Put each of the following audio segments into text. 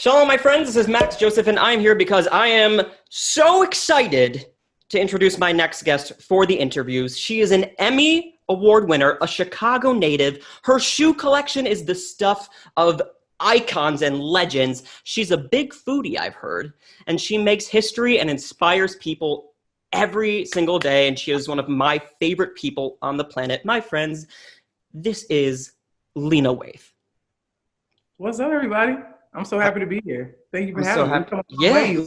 Shalom, my friends. This is Max Joseph, and I'm here because I am so excited to introduce my next guest for the interviews. She is an Emmy Award winner, a Chicago native. Her shoe collection is the stuff of icons and legends. She's a big foodie, I've heard, and she makes history and inspires people every single day, and she is one of my favorite people on the planet. My friends, this is Lena Waithe. What's up, everybody? I'm so happy to be here. Thank you for having me.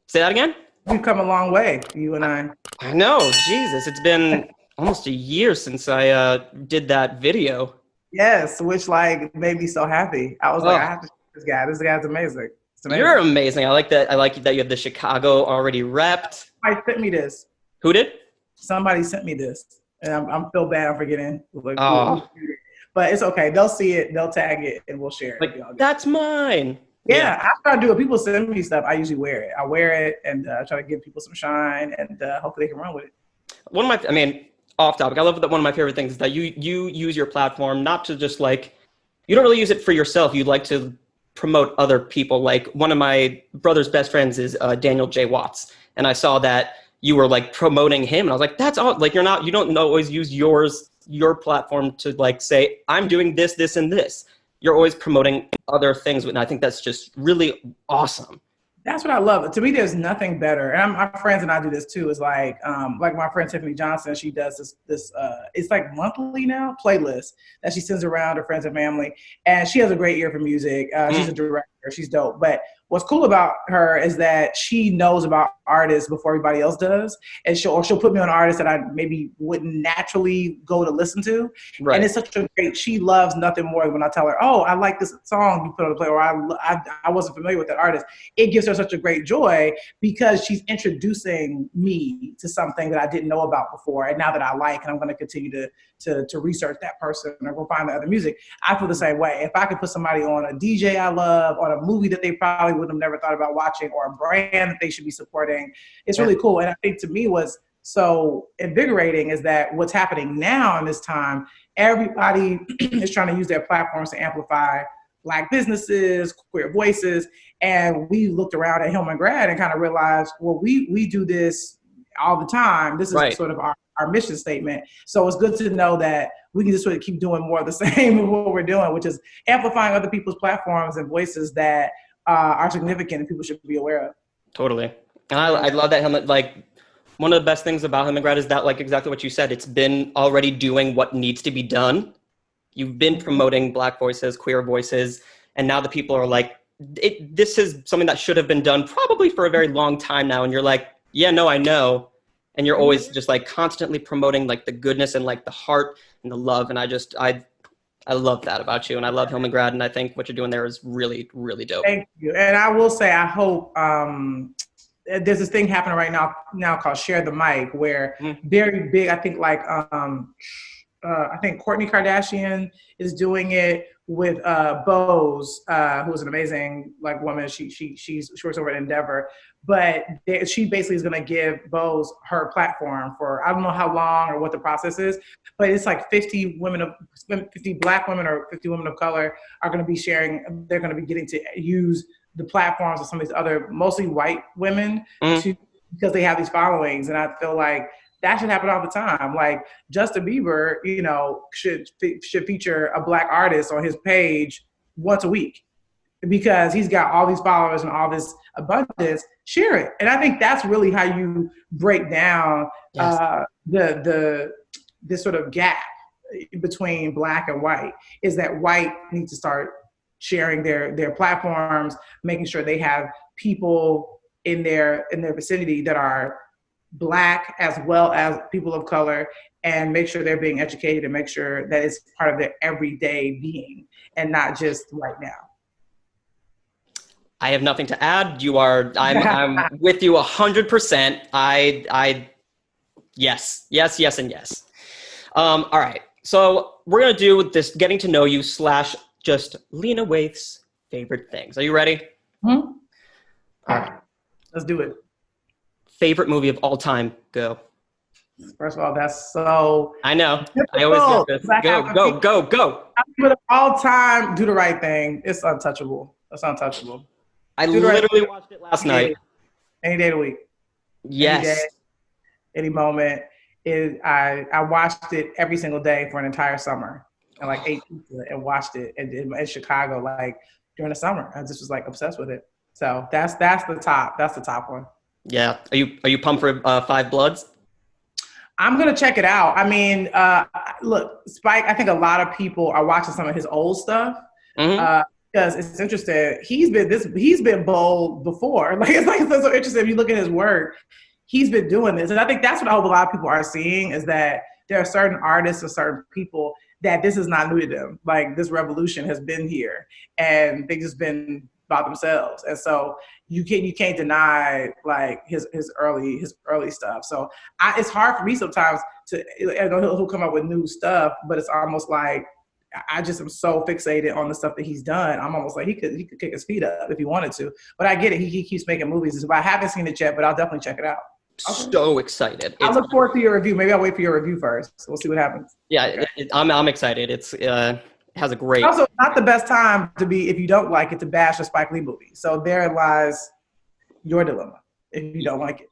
Say that again? You've come a long way, you and I. I know, Jesus. It's been almost a year since I did that video. Yes, which made me so happy. I was like, I have to show this guy. This guy's amazing. You're amazing. I like that. I like that you have the Chicago already repped. Somebody sent me this. Who did? Somebody sent me this. And I'm feel bad I'm forgetting. But it's okay. They'll see it, they'll tag it, and we'll share it. That's mine. Yeah, I try to do it. People send me stuff. I usually wear it. I wear it and try to give people some shine, and hopefully they can run with it. Off topic, I love that one of my favorite things is that you use your platform not to just you don't really use it for yourself. You like to promote other people. Like one of my brother's best friends is Daniel J. Watts, and I saw that you were promoting him, and I was like, that's all. You don't always use your platform to say, I'm doing this, this, and this. You're always promoting other things, and I think that's just really awesome. That's what I love. To me, there's nothing better. And my friends and I do this too. Is like my friend Tiffany Johnson. She does this. It's monthly now playlist that she sends around her friends and family. And she has a great ear for music. She's a director. She's dope. But what's cool about her is that she knows about artists before everybody else does, and she'll put me on artists that I maybe wouldn't naturally go to listen to. Right. And it's such a great. She loves nothing more than when I tell her, "Oh, I like this song you put on the play," or I wasn't familiar with that artist. It gives her such a great joy because she's introducing me to something that I didn't know about before, and now that I like, and I'm going to continue to research that person or go find the other music. I feel the same way. If I could put somebody on a DJ I love, on a movie that they probably would have never thought about watching, or a brand that they should be supporting, it's really cool. And I think to me what's so invigorating is that what's happening now in this time, everybody is trying to use their platforms to amplify Black businesses, queer voices. And we looked around at Hillman Grad and kind of realized, well, we do this all the time. This is sort of our mission statement. So it's good to know that we can just sort of keep doing more of the same of what we're doing, which is amplifying other people's platforms and voices that are significant and people should be aware of. Totally. And I love that Hillman, one of the best things about Hillman Grad is that exactly what you said, it's been already doing what needs to be done. You've been promoting Black voices, queer voices, and now the people are this is something that should have been done probably for a very long time now. And you're yeah, no, I know. And you're always just constantly promoting the goodness and the heart and the love. And I love that about you. And I love Hillman Grad. And I think what you're doing there is really, really dope. Thank you. And I will say, I hope there's this thing happening right now called Share the Mic, where very big, I think I think Kourtney Kardashian is doing it with Bose, who is an amazing woman. She works over at Endeavor, but she basically is going to give Bose her platform for, I don't know how long or what the process is, but it's 50 Black women or 50 women of color are going to be sharing. They're going to be getting to use the platforms of some of these other mostly white women because they have these followings, and I feel like that should happen all the time. Justin Bieber, should feature a Black artist on his page once a week because he's got all these followers and all this abundance. Share it. And I think that's really how you break down this sort of gap between Black and white, is that white needs to start sharing their platforms, making sure they have people in their vicinity that are Black as well as people of color, and make sure they're being educated and make sure that it's part of their everyday being and not just right now. I have nothing to add. I'm with you 100%. Yes, and yes. All right. So we're going to do this getting to know you / just Lena Waithe's favorite things. Are you ready? Mm-hmm. All right. Let's do it. Favorite movie of all time? Go. First of all, that's so. I know. Difficult. I always get this. Go. All time, Do the Right Thing. It's untouchable. That's untouchable. I Do the right literally thing watched it last night. any day of the week, any day, Yes. any moment. I watched it every single day for an entire summer, and like ate pizza and watched it in Chicago like during the summer. I just was like obsessed with it. So that's the top. That's the top one. Yeah. Are you pumped for Five Bloods? I'm gonna check it out. I mean, look, Spike. I think a lot of people are watching some of his old stuff Mm-hmm. because it's interesting. He's been bold before. Like it's like so interesting. If you look at his work, he's been doing this, and I think that's what I hope a lot of people are seeing is that there are certain artists or certain people that this is not new to them. Like this revolution has been here, and they just been about themselves, and so you can't deny like his early stuff. So it's hard for me sometimes to he'll come up with new stuff, but it's almost like I just am so fixated on the stuff that he's done. I'm almost like he could kick his feet up if he wanted to. But I get it. He keeps making movies. But I haven't seen it yet, but I'll definitely check it out. Okay. So excited. I look forward to your review. Maybe I'll wait for your review first. We'll see what happens. Yeah, I'm excited. It has a great. Also, not the best time to be if you don't like it to bash a Spike Lee movie. So there lies your dilemma if you don't like it.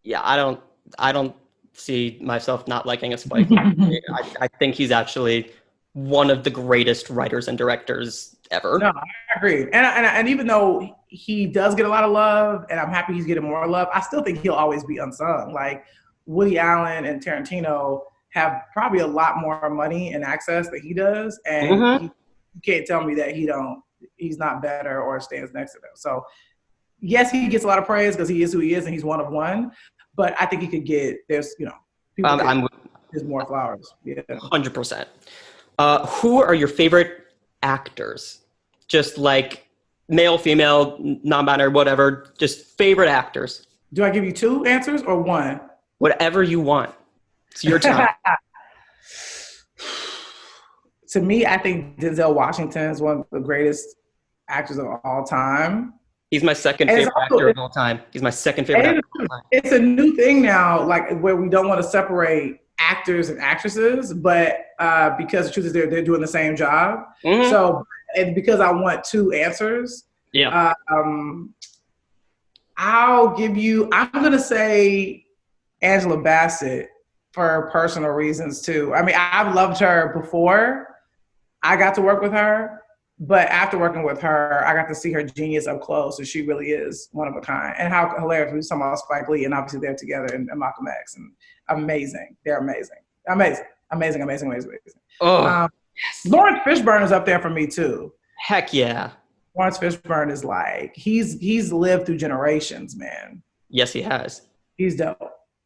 Yeah, I don't see myself not liking a Spike Lee. I think he's actually one of the greatest writers and directors ever. No, I agree. And even though he does get a lot of love, and I'm happy he's getting more love, I still think he'll always be unsung. Like Woody Allen and Tarantino have probably a lot more money and access that he does, and you can't tell me that he's not better or stands next to them. So yes, he gets a lot of praise because he is who he is and he's one of one. But I think he could get there's more flowers. Yeah, 100%. Who are your favorite actors? Just like male, female, non-binary, whatever. Just favorite actors. Do I give you two answers or one? Whatever you want. It's your time. To me, I think Denzel Washington is one of the greatest actors of all time. He's my second favorite actor of all time. He's my second favorite actor of all time. It's a new thing now, like where we don't want to separate actors and actresses, but because the truth is they're doing the same job. Mm-hmm. So, and because I want two answers, I'm gonna say Angela Bassett for personal reasons too. I mean, I've loved her before I got to work with her, but after working with her, I got to see her genius up close, and she really is one of a kind. And how hilarious we were talking about Spike Lee, and obviously they're together in Malcolm X, and amazing. They're amazing. Oh, yes. Lawrence Fishburne is up there for me too. Heck yeah. Lawrence Fishburne is like he's lived through generations, man. Yes, he has. He's dope.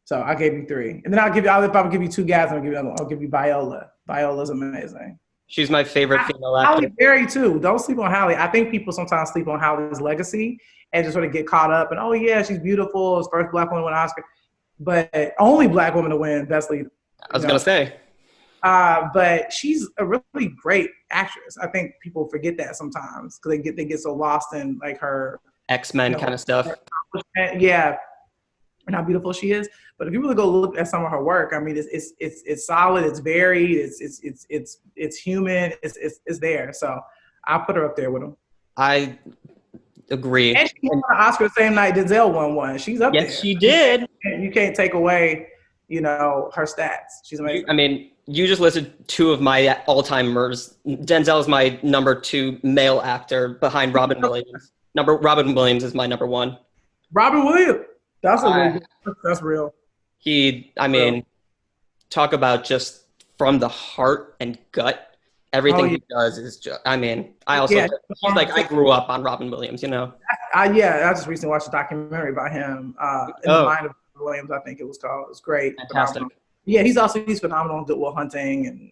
So I gave you three, and then if I would give you two guys, I'll give you Viola. Viola's amazing. She's my favorite female actor. Halle Berry too. Don't sleep on Halle. I think people sometimes sleep on Halle's legacy and just sort of get caught up and, oh yeah, she's beautiful. It's first black woman to win an Oscar, but only black woman to win Best Lead. I was gonna say. But she's a really great actress. I think people forget that sometimes because they get so lost in like her X-Men kind of stuff. Yeah, and how beautiful she is. But if you really go look at some of her work, I mean, it's solid, it's varied, it's human, it's there. So I'll put her up there with them. I agree. And she won an Oscar the same night Denzel won one. She's up there. Yes, she did. You can't take away, her stats. She's amazing. I mean, you just listed two of my all-timers. Denzel is my number 2 male actor behind Robin Williams. Robin Williams is my number 1. Robin Williams. That's real. Talk about just from the heart and gut. Everything he does is just, I grew up on Robin Williams, I just recently watched a documentary about him, In the Mind of Williams, I think it was called. It was great. Fantastic. Phenomenal. Yeah, he's phenomenal in Good Will Hunting and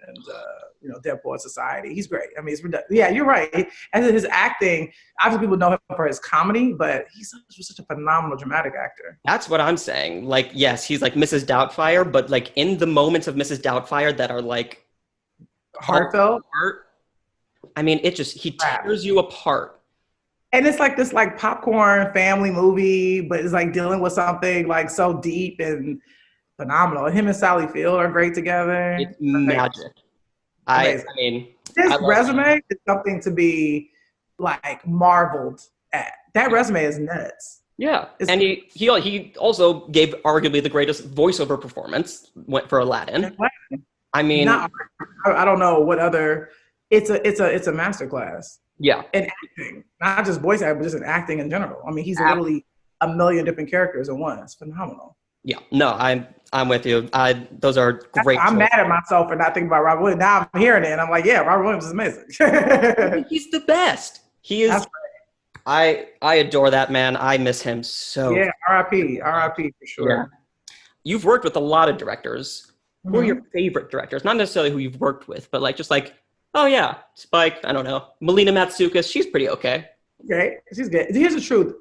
Dead Poets Society. He's great. I mean, it's ridiculous. Yeah, you're right. And his acting, obviously people know him for his comedy, but he's such a phenomenal dramatic actor. That's what I'm saying. Like, yes, he's like Mrs. Doubtfire, but like in the moments of Mrs. Doubtfire that are like heartfelt. I mean, he tears you apart. And it's like this like popcorn family movie, but it's like dealing with something like so deep and phenomenal. Him and Sally Field are great together. It's magic. His resume is something to be like marveled at. That resume is nuts. Yeah, It's and he also gave arguably the greatest voiceover performance for Aladdin. I mean, not. I don't know what other. It's a masterclass yeah, in acting, not just voice acting, but just in acting in general. I mean, he's literally a million different characters in one. It's phenomenal. yeah. No, I'm with you. Those are great. I'm mad at myself for not thinking about Robert Williams. Now I'm hearing it, and I'm like, yeah, Robert Williams is amazing. He's the best. He is. I adore that man. I miss him so. Yeah, R.I.P. R.I.P. for sure. Yeah. You've worked with a lot of directors. Who are your favorite directors? Not necessarily who you've worked with, but like just like, oh yeah, Spike. I don't know, Melina Matsoukas. She's pretty okay. Okay, she's good. Here's the truth.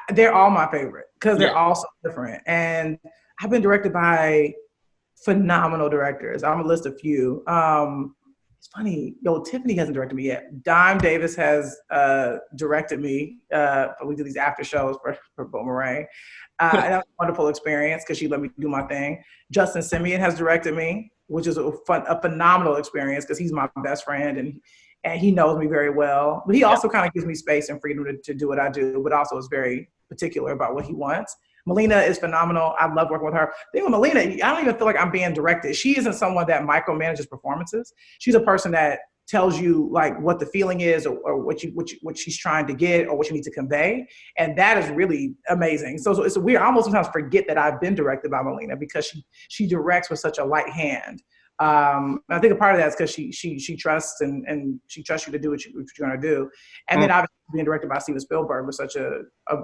They're all my favorite because they're all so different, and I've been directed by phenomenal directors. I'm gonna list a few. It's funny, Tiffany hasn't directed me yet. Dime Davis has directed me. We do these after shows for Boomerang. And that was a wonderful experience because she let me do my thing. Justin Simeon has directed me, which is a phenomenal experience because he's my best friend and he knows me very well. But he also kind of gives me space and freedom to do what I do, but also is very particular about what he wants. Melina is phenomenal. I love working with her. The thing with Melina, I don't even feel like I'm being directed. She isn't someone that micromanages performances. She's a person that tells you like what the feeling is or what she's trying to get or what you need to convey. And that is really amazing. So it's weird. I almost sometimes forget that I've been directed by Melina because she directs with such a light hand. I think a part of that is because she trusts and she trusts you to do what you're going to do. And then obviously being directed by Steven Spielberg was such a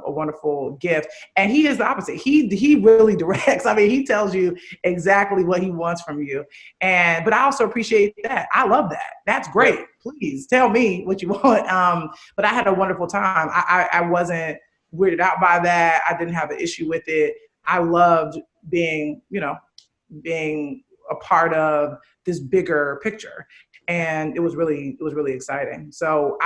wonderful gift. And he is the opposite. He really directs. I mean, he tells you exactly what he wants from you. But I also appreciate that. I love that. That's great. Please tell me what you want. But I had a wonderful time. I wasn't weirded out by that. I didn't have an issue with it. I loved being a part of this bigger picture, and it was really exciting. So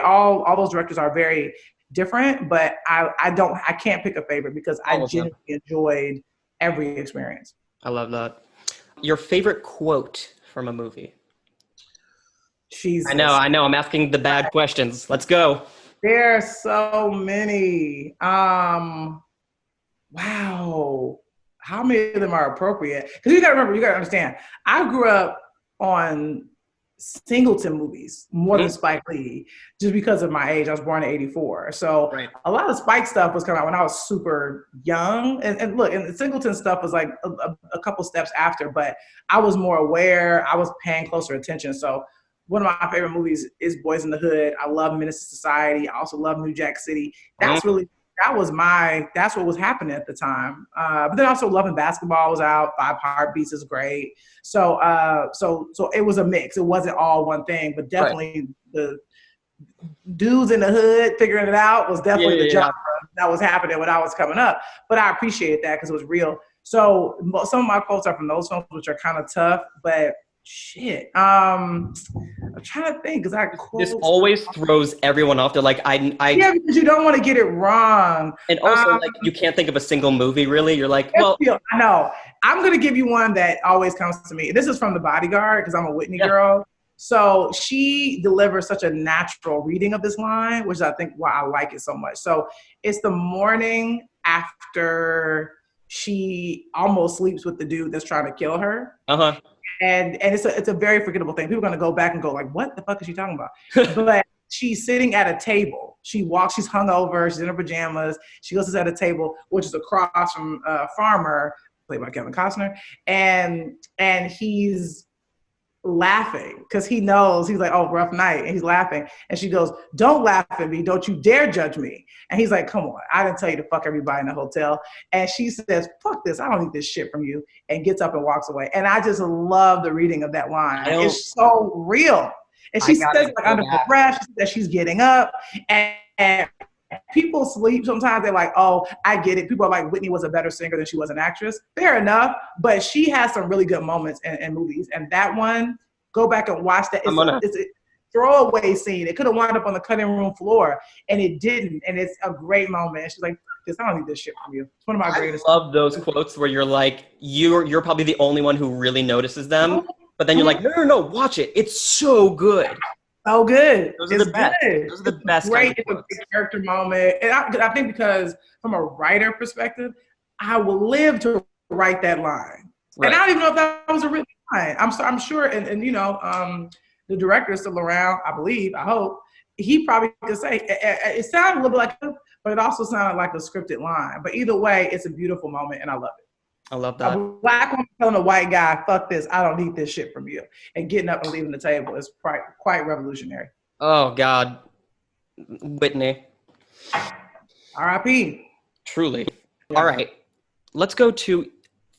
all those directors are very different, but I can't pick a favorite because I genuinely enjoyed every experience. I love that. Your favorite quote from a movie? Jesus. I know. I'm asking the bad questions. Let's go. There are so many. Wow. How many of them are appropriate? Because you got to understand, I grew up on Singleton movies more than Spike Lee, just because of my age. I was born in '84. So a lot of Spike stuff was coming out when I was super young. And look, and the Singleton stuff was like a couple steps after, but I was more aware. I was paying closer attention. So one of my favorite movies is Boys in the Hood. I love Menace to Society. I also love New Jack City. That's what was happening at the time. But then also Love and Basketball was out. Five Heartbeats is great. So it was a mix. It wasn't all one thing, but definitely the dudes in the hood figuring it out was definitely the genre that was happening when I was coming up. But I appreciated that because it was real. So some of my quotes are from those films, which are kind of tough, but shit. I'm trying to think because this always throws everyone off. They're like, yeah, because you don't want to get it wrong. And also, like, you can't think of a single movie, really. You're like, well, I know. I'm gonna give you one that always comes to me. This is from The Bodyguard because I'm a Whitney girl. So she delivers such a natural reading of this line, which I think why I like it so much. So it's the morning after she almost sleeps with the dude that's trying to kill her. And it's a very forgettable thing. People are going to go back and go like, what the fuck is she talking about? But she's sitting at a table. She's hungover. She's in her pajamas. She goes to sit at a table, which is across from Farmer, played by Kevin Costner. And he's laughing because he knows, he's like, oh, rough night. And he's laughing. And she goes, don't laugh at me. Don't you dare judge me. And he's like, come on, I didn't tell you to fuck everybody in the hotel. And she says, fuck this. I don't need this shit from you. And gets up and walks away. And I just love the reading of that line. It's so real. And she says like under pressure that she's getting up and people sleep. Sometimes they're like, oh, I get it. People are like, Whitney was a better singer than she was an actress. Fair enough. But she has some really good moments in movies. And that one, go back and watch that. It's a throwaway scene. It could have wound up on the cutting room floor, and it didn't. And it's a great moment. And she's like, I don't need this shit from you. It's one of my greatest. I love those quotes where you're like, you're probably the only one who really notices them. But then you're like, no, watch it. It's so good. Oh, good. Those are It's the best. good. Those are It's the best kind great. of It's a quotes. great character moment. And I think because from a writer perspective, I will live to write that line. And I Right. don't even know if that was a written line. I'm sure, and the director is still around, I believe, I hope. He probably could say, it sounded a little bit like, but it also sounded like a scripted line. But either way, it's a beautiful moment and I love it. I love A that. black woman telling a white guy, fuck this, I don't need this shit from you. And getting up and leaving the table is quite revolutionary. Oh God, Whitney. R.I.P. Truly. Yeah. All right. Let's go to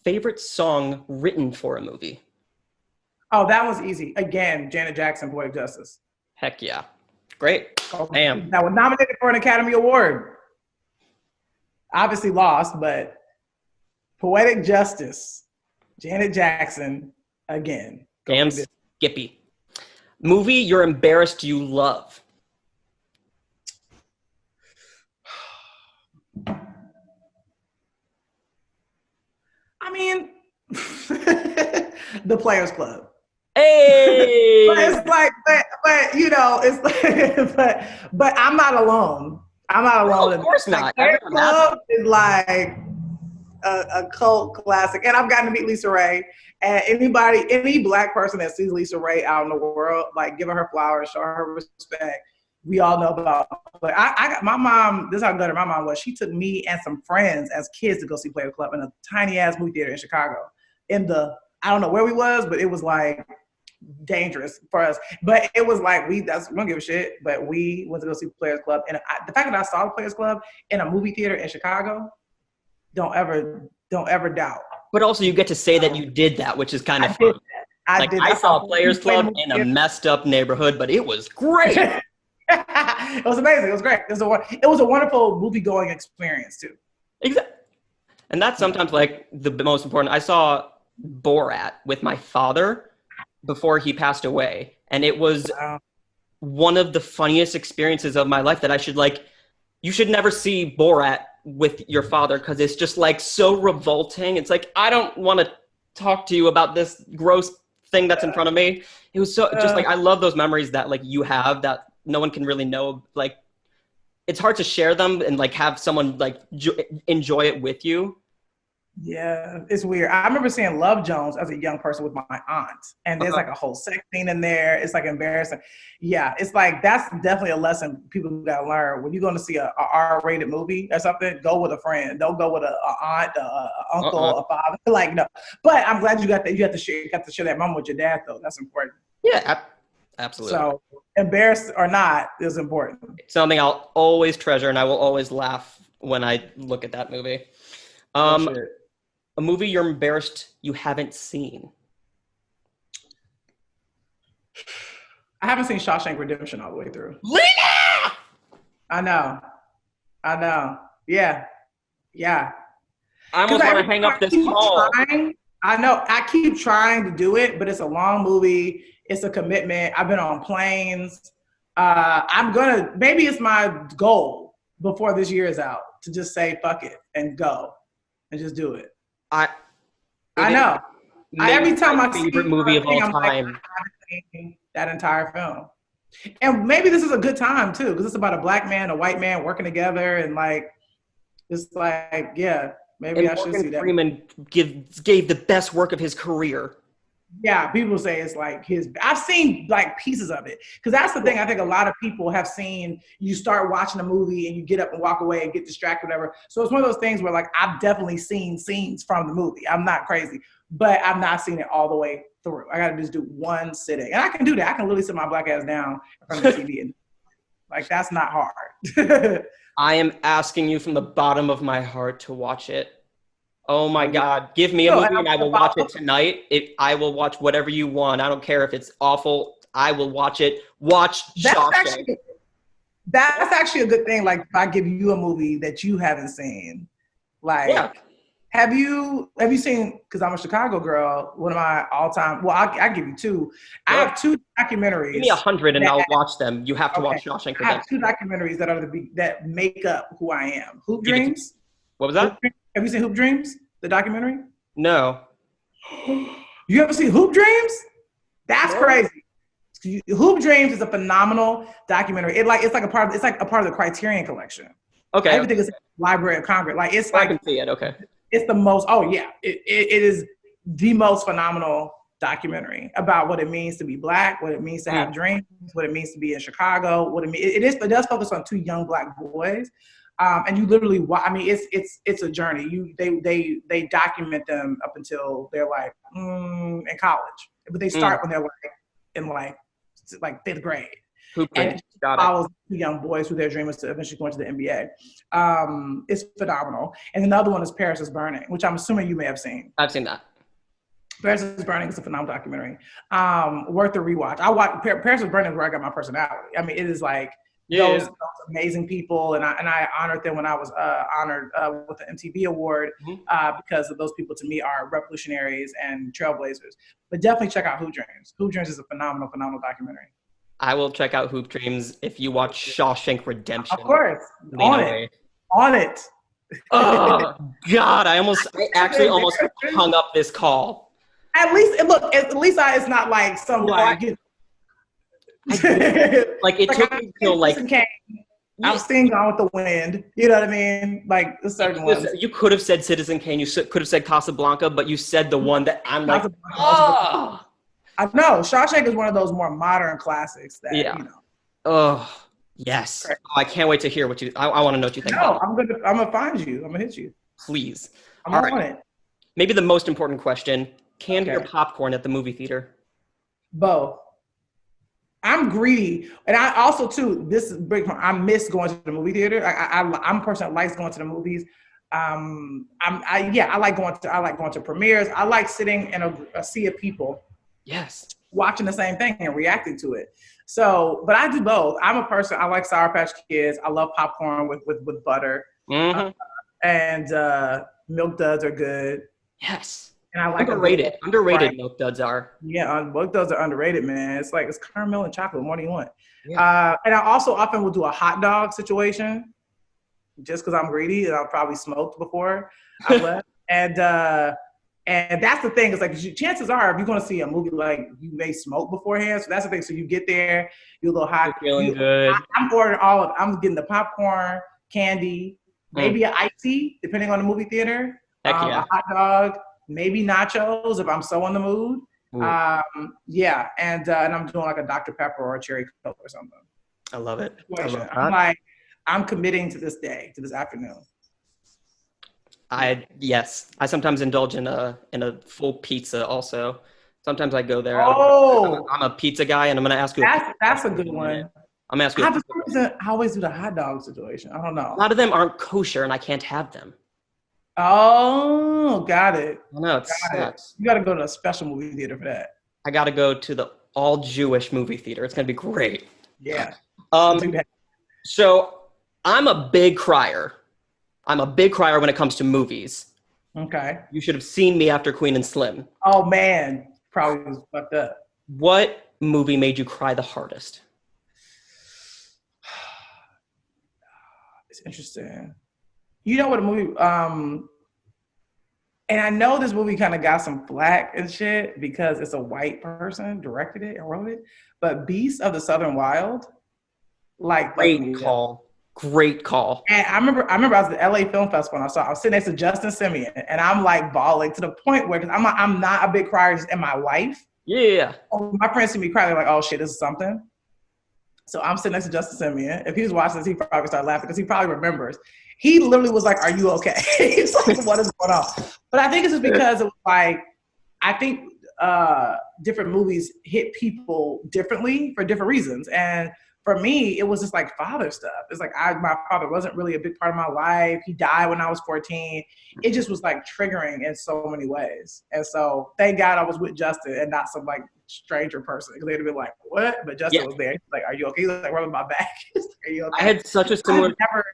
favorite song written for a movie. Oh, that was easy. Again, Janet Jackson, Poetic Justice. Heck yeah. Great. Bam. That was nominated for an Academy Award. Obviously lost, but Poetic Justice, Janet Jackson, again. Damn Skippy. Movie you're embarrassed you love. I mean, The Players Club. Hey! But it's like, but you know, it's like, but I'm not alone. I'm not alone. No, of course not. Players Club is like a cult classic, and I've gotten to meet Lisa Ray. And any black person that sees Lisa Ray out in the world, like giving her flowers, show her respect. We all know about. But I got my mom. This is how good my mom was. She took me and some friends as kids to go see Players Club in a tiny ass movie theater in Chicago. I don't know where we was, but it was like dangerous for us. But it was like we don't give a shit. But we went to go see Players Club, and the fact that I saw the Players Club in a movie theater in Chicago, don't ever doubt. But also you get to say that you did that, which is kind of fun. I saw Players Club in a messed up neighborhood, but it was great. It was amazing. It was great. It was a wonderful movie-going experience too. Exactly. And that's sometimes like the most important. I saw Borat with my father before he passed away, and it was one of the funniest experiences of my life that you should never see Borat with your father because it's just like so revolting. It's like, I don't want to talk to you about this gross thing that's in front of me. It was so just like, I love those memories that like you have that no one can really know. Like, it's hard to share them and like have someone like enjoy it with you. Yeah, it's weird. I remember seeing Love Jones as a young person with my aunt, and there's like a whole sex scene in there. It's like embarrassing. Yeah, it's like that's definitely a lesson people gotta learn. When you're going to see a R-rated movie or something, go with a friend. Don't go with a aunt, a uncle, a father. Like no. But I'm glad you got that. You got to share that moment with your dad, though. That's important. Yeah, absolutely. So embarrassed or not is important. It's something I'll always treasure, and I will always laugh when I look at that movie. A movie you're embarrassed you haven't seen. I haven't seen Shawshank Redemption all the way through. Lena! I know. Yeah. I almost want to hang up this call. I know. I keep trying to do it, but it's a long movie. It's a commitment. I've been on planes. Maybe it's my goal before this year is out to just say, fuck it and go and just do it. I know. Every time I see favorite movie of all time, like, I haven't seen that entire film. And maybe this is a good time too, because it's about a black man, a white man working together, and like it's like, yeah, maybe I should see that. Freeman gave the best work of his career. Yeah, people say it's like I've seen like pieces of it. Because that's the thing, I think a lot of people have seen, you start watching a movie and you get up and walk away and get distracted, whatever. So it's one of those things where like I've definitely seen scenes from the movie. I'm not crazy, but I've not seen it all the way through. I gotta just do one sitting. And I can do that. I can literally sit my black ass down in front of the TV and like that's not hard. I am asking you from the bottom of my heart to watch it. Oh my God. Give me a movie and I will watch it tonight. I will watch whatever you want. I don't care if it's awful. I will watch it. Watch Shawshank. That's actually a good thing. Like if I give you a movie that you haven't seen, like have you seen, because I'm a Chicago girl, one of my all-time, well, I give you two. I have two documentaries. Give me 100 and I'll watch them. You have to watch Shawshank Redemption. I have two documentaries that make up who I am. Hoop Dreams. What was that? Have you seen Hoop Dreams, the documentary? No. You ever seen Hoop Dreams? That's crazy. Hoop Dreams is a phenomenal documentary. It's like a part of the Criterion Collection. Okay. I even think it's Library of Congress. Like it's I like can see it. Okay. it's the most. Oh yeah, it is the most phenomenal documentary about what it means to be Black, what it means to have dreams, what it means to be in Chicago, what it means. It does focus on two young Black boys, and you literally. I mean, it's a journey. They document them up until they're like in college, but they start when they're like in like fifth grade. And it follows two young boys who their dream is to eventually go into the NBA. It's phenomenal. And another one is Paris is Burning, which I'm assuming you may have seen. I've seen that. Paris is Burning is a phenomenal documentary. Worth a rewatch. Paris is Burning is where I got my personality. I mean, it is like those amazing people, and I honored them when I was honored with the MTV Award because of those people to me are revolutionaries and trailblazers. But definitely check out Hoop Dreams. Hoop Dreams is a phenomenal documentary. I will check out Hoop Dreams if you watch Shawshank Redemption. Of course. On it. Oh, God. I actually almost hung up this call. At least it's not like some like it took me till like I've seen Gone with the Wind. You know what I mean? Like the certain ones. You could have said Citizen Kane. You could have said Casablanca, but you said the one that I'm like, I know. Shawshank is one of those more modern classics that, you know. Oh, yes. Right. Oh, I can't wait to hear what you, I want to know what you think. No, I'm going to find you. I'm going to hit you. Please. I'm on it. Maybe the most important question, candy or popcorn at the movie theater? Both. I'm greedy. And I also, too, this is big. I miss going to the movie theater. I'm a person that likes going to the movies. I like going to premieres. I like sitting in a sea of people. Yes. Watching the same thing and reacting to it. So, but I do both. I'm a person, I like Sour Patch Kids. I love popcorn with butter. And Milk Duds are good. Yes. And I like underrated Milk Duds are. Yeah, Milk Duds are underrated, man. It's caramel and chocolate. What do you want? Yeah. And I also often will do a hot dog situation just because I'm greedy and I've probably smoked before I left. And that's the thing. It's like chances are, if you're going to see a movie, like you may smoke beforehand. So that's the thing. So you get there, you're a little hot. You're feeling good. I'm ordering I'm getting the popcorn, candy, maybe an icy, depending on the movie theater. Heck yeah. A hot dog, maybe nachos if I'm so in the mood. And I'm doing like a Dr. Pepper or a cherry Coke or something. I love it. I'm committing to this day, to this afternoon. I sometimes indulge in a full pizza also. Sometimes I go there. Oh, I'm a pizza guy, and I'm going to ask you. That's a good one. I'm going to ask you. I always do the hot dog situation. I don't know. A lot of them aren't kosher, and I can't have them. Oh, got it. I know, it sucks. You got to go to a special movie theater for that. I got to go to the all-Jewish movie theater. It's going to be great. Yeah. So I'm a big crier. I'm a big crier when it comes to movies. Okay. You should have seen me after Queen and Slim. Oh, man. Probably was fucked up. What movie made you cry the hardest? It's interesting. You know what a movie... and I know this movie kind of got some flack and shit because it's a white person directed it and wrote it. But Beasts of the Southern Wild... Great call. And I remember I was at the LA Film Festival and I was sitting next to Justin Simeon and I'm like bawling to the point where I'm not a big crier just in my life. Yeah. My friends see me cry, they're like, oh shit, this is something. So I'm sitting next to Justin Simeon. If he was watching this, he probably start laughing because he probably remembers. He literally was like, are you okay? He's like, what is going on? But I think it's just because it was like, I think different movies hit people differently for different reasons. And for me, it was just like father stuff. It's like my father wasn't really a big part of my life. He died when I was 14. It just was like triggering in so many ways. And so thank God I was with Justin and not some like stranger person. Because they'd have been like, what? But Justin was there. He's like, are you okay? He's like rubbing my back. Are you okay? I had such a similar... I've never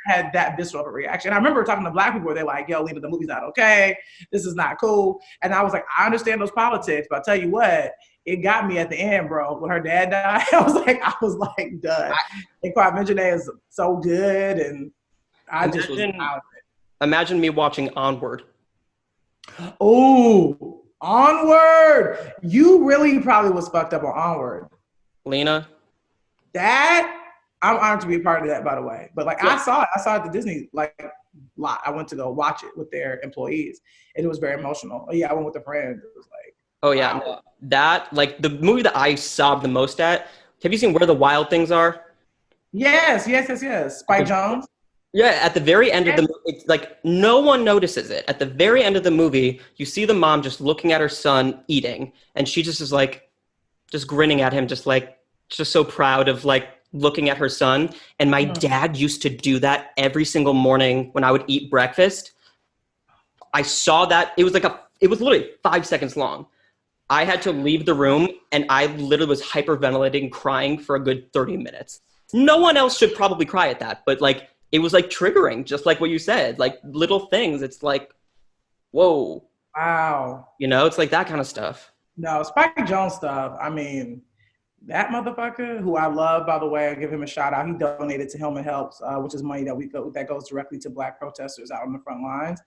had that visceral of a reaction. I remember talking to Black people where they're like, yo, Lena, the movie's not okay. This is not cool. And I was like, I understand those politics, but I'll tell you what, it got me at the end, bro. When her dad died, I was like done. And Kwame Minjeane is so good, and I just was out of it. Imagine me watching Onward. Oh, Onward! You really probably was fucked up on Onward. Lena. That I'm honored to be a part of that, by the way. But like Yeah. I saw it at the Disney like lot. I went to go watch it with their employees, and it was very emotional. Yeah, I went with a friend. It was like, Oh yeah, wow. no, that like the movie that I sobbed the most at. Have you seen Where the Wild Things Are? Yes. Spike Jones. Yeah, at the very end of Yes. the it's like no one notices it. At the very end of the movie, you see the mom just looking at her son eating, and she just is like, just grinning at him, just like, just so proud of like looking at her son. And my dad used to do that every single morning when I would eat breakfast. I saw that it was literally 5 seconds long. I had to leave the room, and I literally was hyperventilating, crying for a good 30 minutes. No one else should probably cry at that, but like it was like triggering, just like what you said, like little things. It's like, whoa, Wow. it's like that kind of stuff. No, Spike Jones stuff. I mean, that motherfucker, who I love, by the way, I give him a shout out. He donated to Hillman Helps, which is money that goes directly to Black protesters out on the front lines.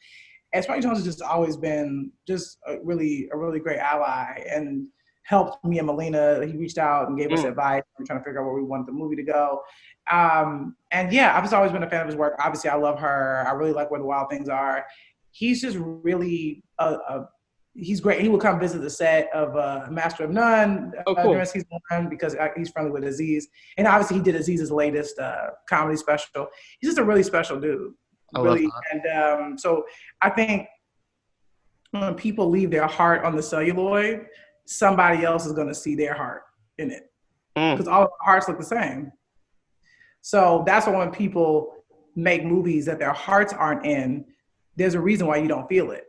And Spike Jones has just always been just a really great ally and helped me and Melina. He reached out and gave us advice. We're trying to figure out where we want the movie to go. And yeah, I've just always been a fan of his work. Obviously, I love her. I really like Where the Wild Things Are. He's just really he's great. He will come visit the set of Master of None during season 1 because he's friendly with Aziz. And obviously, he did Aziz's latest comedy special. He's just a really special dude. Really, and so I think when people leave their heart on the celluloid, somebody else is going to see their heart in it because all of our hearts look the same. So that's why when people make movies that their hearts aren't in, there's a reason why you don't feel it.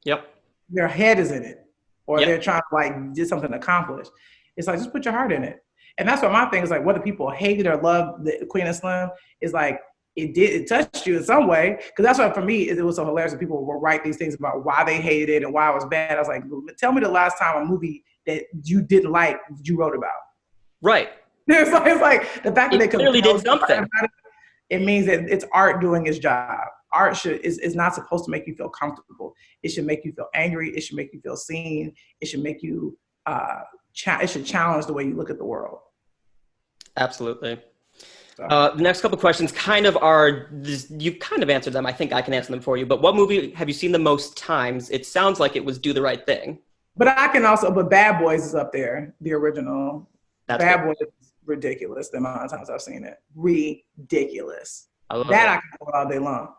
Yep. Their head is in it, or they're trying to like get something accomplished. It's like, just put your heart in it. And that's what my thing is like, whether people hated or loved the Queen of Slim is like, it touched you in some way. Because that's why for me, it was so hilarious that people will write these things about why they hated it and why it was bad. I was like, tell me the last time a movie that you didn't like, you wrote about. Right. It's like the fact that they clearly did something. It means that it's art doing its job. Art is not supposed to make you feel comfortable. It should make you feel angry. It should make you feel seen. It should make you, it should challenge the way you look at the world. Absolutely. The next couple of questions kind of are, you kind of answered them. I think I can answer them for you. But what movie have you seen the most times? It sounds like it was Do the Right Thing. But but Bad Boys is up there, the original. Bad Boys is ridiculous the amount of times I've seen it. Ridiculous. I love that. I can go all day long.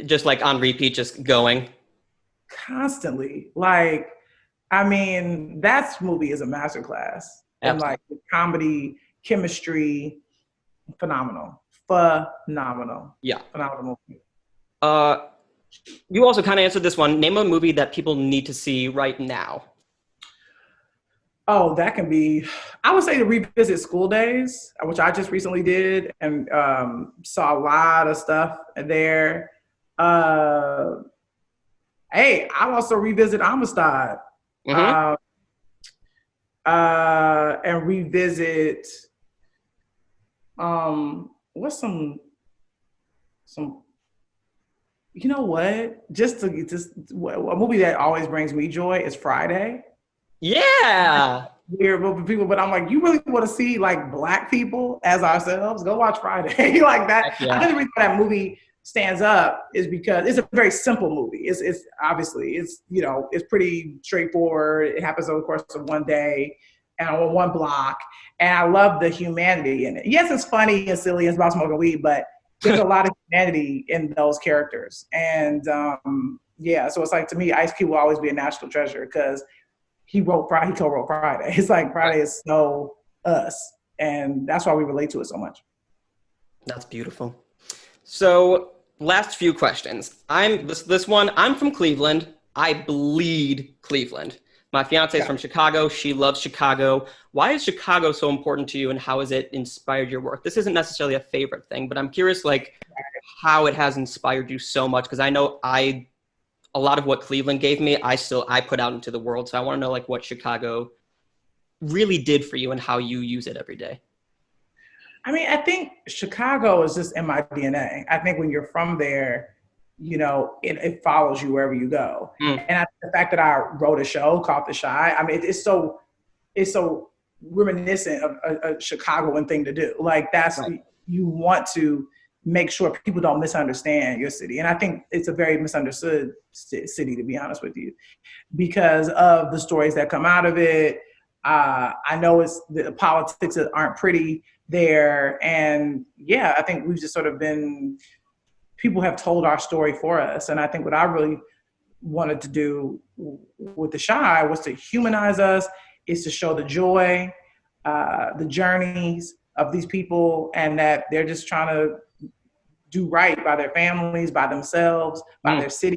Just like on repeat, just going. Constantly. Like, I mean, that movie is a masterclass. And like comedy, chemistry, phenomenal. Yeah. Phenomenal movie. You also kind of answered this one. Name a movie that people need to see right now. Oh, that can be, I would say to revisit School Days, which I just recently did and saw a lot of stuff there. Hey, I'll also revisit Amistad. And revisit what's some you know what? Just a movie that always brings me joy is Friday. Yeah. Weird for people, but I'm like, you really want to see like Black people as ourselves? Go watch Friday. Like that. Yeah. I think the reason why that movie stands up is because it's a very simple movie. It's obviously it's pretty straightforward. It happens over the course of one day and on one block. And I love the humanity in it. Yes, it's funny and silly. It's about smoking weed, but there's a lot of humanity in those characters. And yeah, so it's like, to me, Ice Cube will always be a national treasure because he co-wrote Friday. It's like Friday is so us. And that's why we relate to it so much. That's beautiful. So last few questions. I'm from Cleveland. I bleed Cleveland. My fiance is from Chicago. She loves Chicago. Why is Chicago so important to you, and how has it inspired your work? This isn't necessarily a favorite thing, but I'm curious, like, how it has inspired you so much, because I know a lot of what Cleveland gave me, I put out into the world. So I want to know, like, what Chicago really did for you and how you use it every day. I mean, I think Chicago is just in my DNA. I think when you're from there, it follows you wherever you go. And the fact that I wrote a show called The Shy, I mean, it's so reminiscent of a Chicagoan thing to do. Like that's, Right. you want to make sure people don't misunderstand your city. And I think it's a very misunderstood city, to be honest with you, because of the stories that come out of it. I know it's the politics that aren't pretty there. And yeah, I think we've just sort of been, people have told our story for us. And I think what I really wanted to do with the Shy was to humanize us, is to show the joy, the journeys of these people, and that they're just trying to do right by their families, by themselves, by their city.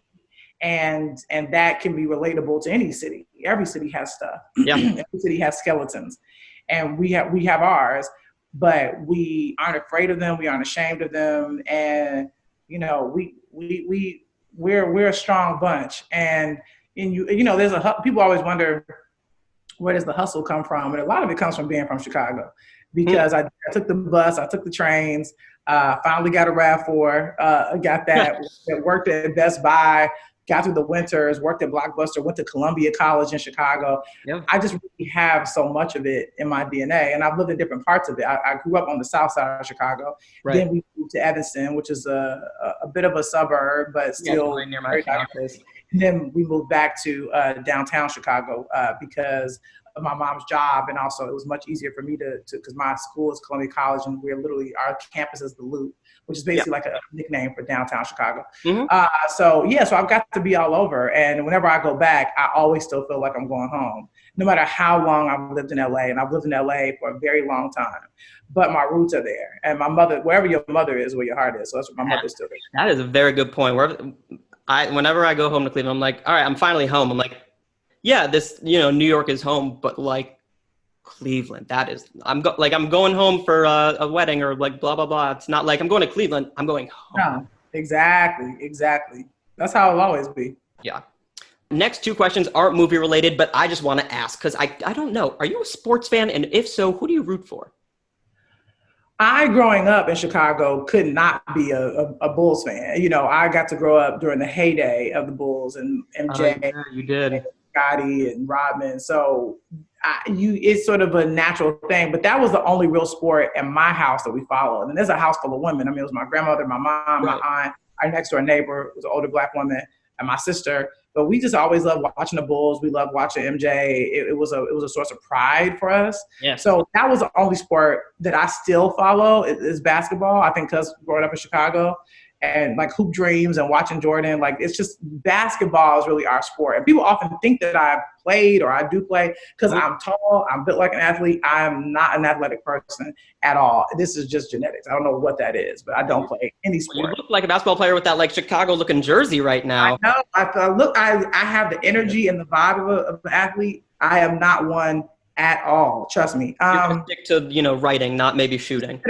And that can be relatable to any city. Every city has stuff. Yeah. Every city has skeletons, and we have ours, but we aren't afraid of them. We aren't ashamed of them. And, you know, we're a strong bunch. And you know, people always wonder, where does the hustle come from? And a lot of it comes from being from Chicago, because I took the bus, I took the trains, finally got a RAV4, got that, worked at Best Buy, got through the winters, worked at Blockbuster, went to Columbia College in Chicago. Yeah. I just really have so much of it in my DNA, and I've lived in different parts of it. I grew up on the south side of Chicago. Right. Then we moved to Evanston, which is a bit of a suburb, but still near my campus. And then we moved back to downtown Chicago because of my mom's job, and also it was much easier for me to because my school is Columbia College, and we're literally, our campus is the Loop, which is basically like a nickname for downtown Chicago. So I've got to be all over, and whenever I go back, I always still feel like I'm going home, no matter how long I've lived in LA, and I've lived in LA for a very long time. But my roots are there, and my mother, wherever your mother is, where your heart is. So that's what my mother's still there. That is a very good point. Whenever I go home to Cleveland, I'm like, all right, I'm finally home. I'm like, yeah, this, you know, New York is home, but like Cleveland, that is, I'm going home for a wedding or like blah, blah, blah. It's not like I'm going to Cleveland, I'm going home. No, exactly. That's how it'll always be. Yeah. Next two questions aren't movie related, but I just want to ask, because I don't know, are you a sports fan? And if so, who do you root for? Growing up in Chicago, could not be a Bulls fan. You know, I got to grow up during the heyday of the Bulls and MJ. Yeah, you did. And Scotty and Rodman. So it's sort of a natural thing, but that was the only real sport in my house that we followed. And there's a house full of women. I mean, it was my grandmother, my mom, right. My aunt, our next door neighbor was an older Black woman, and my sister. But we just always loved watching the Bulls. We loved watching MJ. It was a source of pride for us. Yeah. So that was the only sport that I still follow is basketball. I think because growing up in Chicago, and like Hoop Dreams and watching Jordan, like it's just, basketball is really our sport. And people often think that I played or I do play because I'm tall, I'm built like an athlete. I'm not an athletic person at all. This is just genetics. I don't know what that is, but I don't play any sport. You look like a basketball player with that like Chicago looking jersey right now. I know. I have the energy and the vibe of an athlete. I am not one at all. Trust me. You're gonna stick to, you know, writing, not maybe shooting.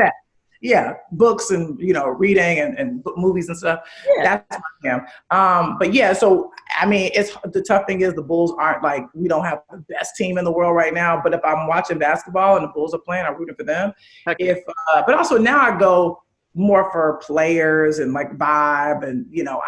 Yeah, books and, you know, reading and movies and stuff. Yeah. That's my jam. But yeah, so I mean, the tough thing is the Bulls aren't like, we don't have the best team in the world right now. But if I'm watching basketball and the Bulls are playing, I'm rooting for them. Okay. But also now I go more for players and like vibe and, you know,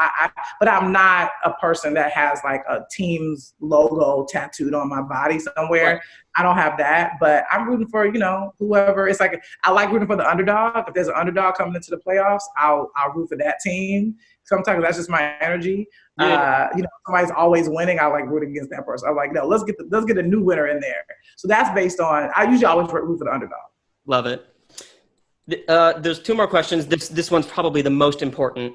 but I'm not a person that has like a team's logo tattooed on my body somewhere. Right. I don't have that, but I'm rooting for, you know, whoever. It's like, I like rooting for the underdog. If there's an underdog coming into the playoffs, I'll root for that team. Sometimes that's just my energy. Yeah. You know, somebody's always winning, I like rooting against that person. I'm like, no, let's get a new winner in there. So that's based on, I usually always root for the underdog. Love it. There's two more questions. This one's probably the most important.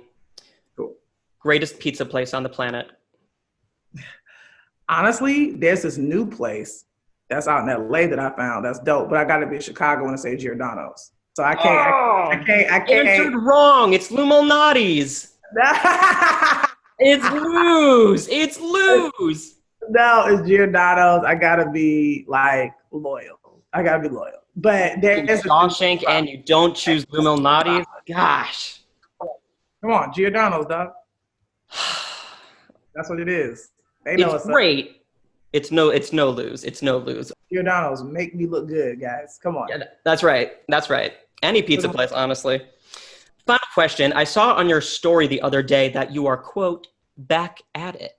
Cool. Greatest pizza place on the planet? Honestly, there's this new place that's out in LA that I found that's dope, but I got to be in Chicago and say Giordano's. So I can't. I can't. Answered wrong. It's Luminati's. It's lose. It's lose. No, it's Giordano's. I gotta be like loyal. But there's Shawshank and you don't choose Luminati's? Gosh. Come on, Giordano's, dog. That's what it is. They know it's great. It's no lose. It's no lose. Giordano's make me look good, guys. Come on. Yeah, that's right. Any pizza place, honestly. Final question. I saw on your story the other day that you are, quote, back at it.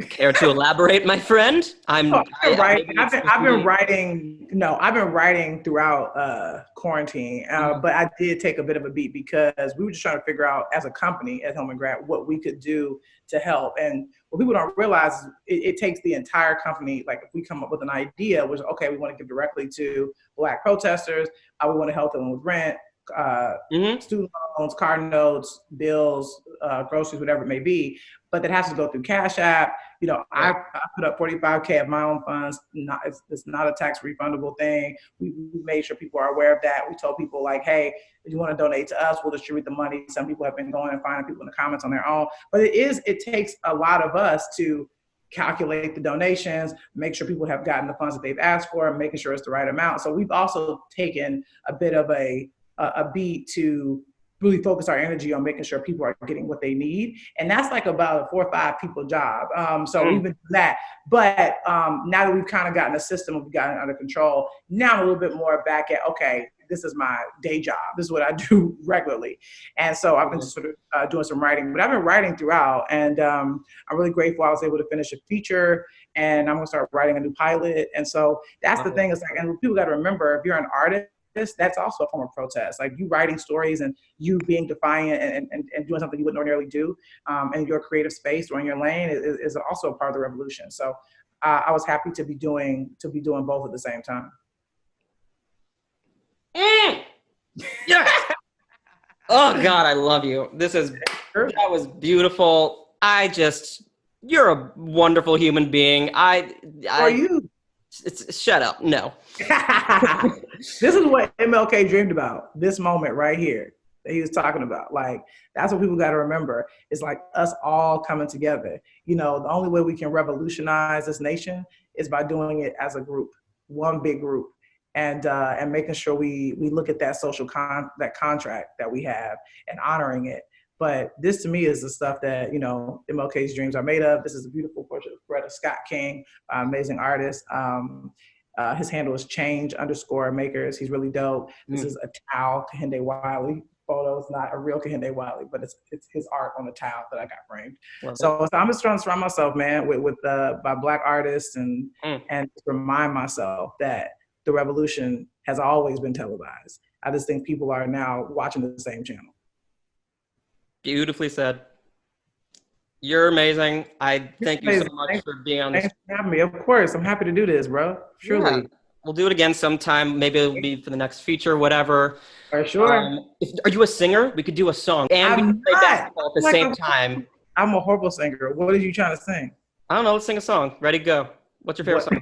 Care to elaborate, my friend? Oh, Maybe it's I've been me. writing. No, I've been writing throughout quarantine, Mhm. but I did take a bit of a beat because we were just trying to figure out, as a company, at Home and Grad, what we could do to help. And what people don't realize is it takes the entire company. Like, if we come up with an idea, which, okay, we want to give directly to Black protesters, we want to help them with rent, uh, Mhm. student loans, car notes, bills, groceries, whatever it may be. But that has to go through Cash App. I Right. put up 45K of my own funds. It's not a tax refundable thing. We made sure people are aware of that. We told people, like, hey, if you want to donate to us, we'll distribute the money. Some people have been going and finding people in the comments on their own. But it takes a lot of us to calculate the donations, make sure people have gotten the funds that they've asked for, and making sure it's the right amount. So we've also taken a bit of a beat to really focus our energy on making sure people are getting what they need. And that's like about a 4 or 5 people job. So we've Mm. been doing that. But now that we've kind of gotten a system, we've gotten it under control, now I'm a little bit more back at, okay, this is my day job. This is what I do regularly. And so I've been Mhm. sort of doing some writing, but I've been writing throughout. And I'm really grateful I was able to finish a feature, and I'm going to start writing a new pilot. And so that's the Wow. thing. Is like, and people got to remember, if you're an artist, that's also a form of protest. Like, you writing stories and you being defiant and doing something you wouldn't ordinarily do in your creative space or in your lane is also a part of the revolution. So I was happy to be doing both at the same time. Mm. Yes. Oh God, I love you. Sure. That was beautiful. You're a wonderful human being. Who are I, you? shut up. No. This is what MLK dreamed about. This moment right here that he was talking about. Like, that's what people got to remember. It's like us all coming together. The only way we can revolutionize this nation is by doing it as a group, one big group, and making sure we look at that that contract that we have and honoring it. But this, to me, is the stuff that MLK's dreams are made of. This is a beautiful portrait of Coretta Scott King, amazing artist. His handle is change_makers. He's really dope. This Mm. is a Tao Kehinde Wiley photo. It's not a real Kehinde Wiley, but it's his art on the towel that I got framed. Love it. So I'm just trying to surround myself, man, with by Black artists Mm. and remind myself that the revolution has always been televised. I just think people are now watching the same channel. Beautifully said. You're amazing. I You're thank you so amazing. much for being on this. Thanks for having me. Of course, I'm happy to do this, bro. Yeah, Surely. we'll do it again sometime. Maybe it'll be for the next feature, whatever. For sure. Are you a singer? We could do a song, and we could I'm play not. basketball at the Like same time. I'm a horrible singer. What are you trying to sing? I don't know. Let's sing a song. Ready, go. What's your favorite What?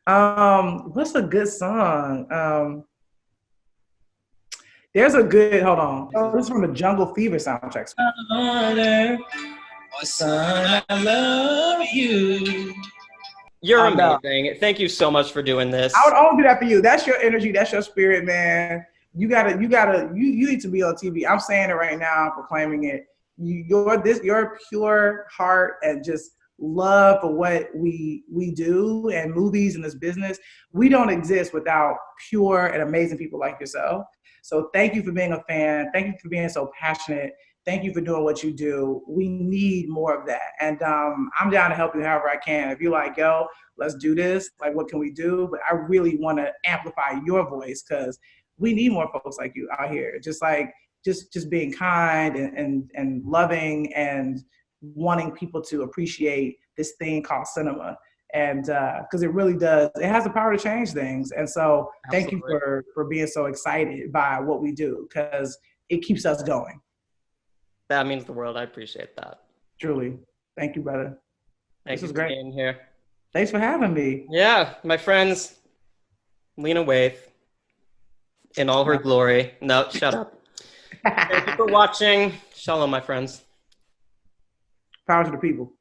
song? What's a good song? There's a good. Hold on. Oh, this is from the Jungle Fever soundtrack. Son, I love you. You're No. amazing. Thank you so much for doing this. I would only do that for you. That's your energy. That's your spirit, man. You need to be on TV. I'm saying it right now, proclaiming it. Your pure heart and just love for what we do and movies and this business. We don't exist without pure and amazing people like yourself. So thank you for being a fan. Thank you for being so passionate. Thank you for doing what you do. We need more of that. And I'm down to help you however I can. If you're like, yo, let's do this, like, what can we do? But I really want to amplify your voice, because we need more folks like you out here. Just being kind and loving and wanting people to appreciate this thing called cinema. And because it really does, it has the power to change things. And so thank you Absolutely. for being so excited by what we do, because it keeps us going. That means the world. I appreciate that. Truly. Thank you, brother. Thank This you was for great. being here. Thanks for having me. Yeah, my friends, Lena Waithe in all her glory. No, shut up. Thank you for watching. Shalom, my friends. Power to the people.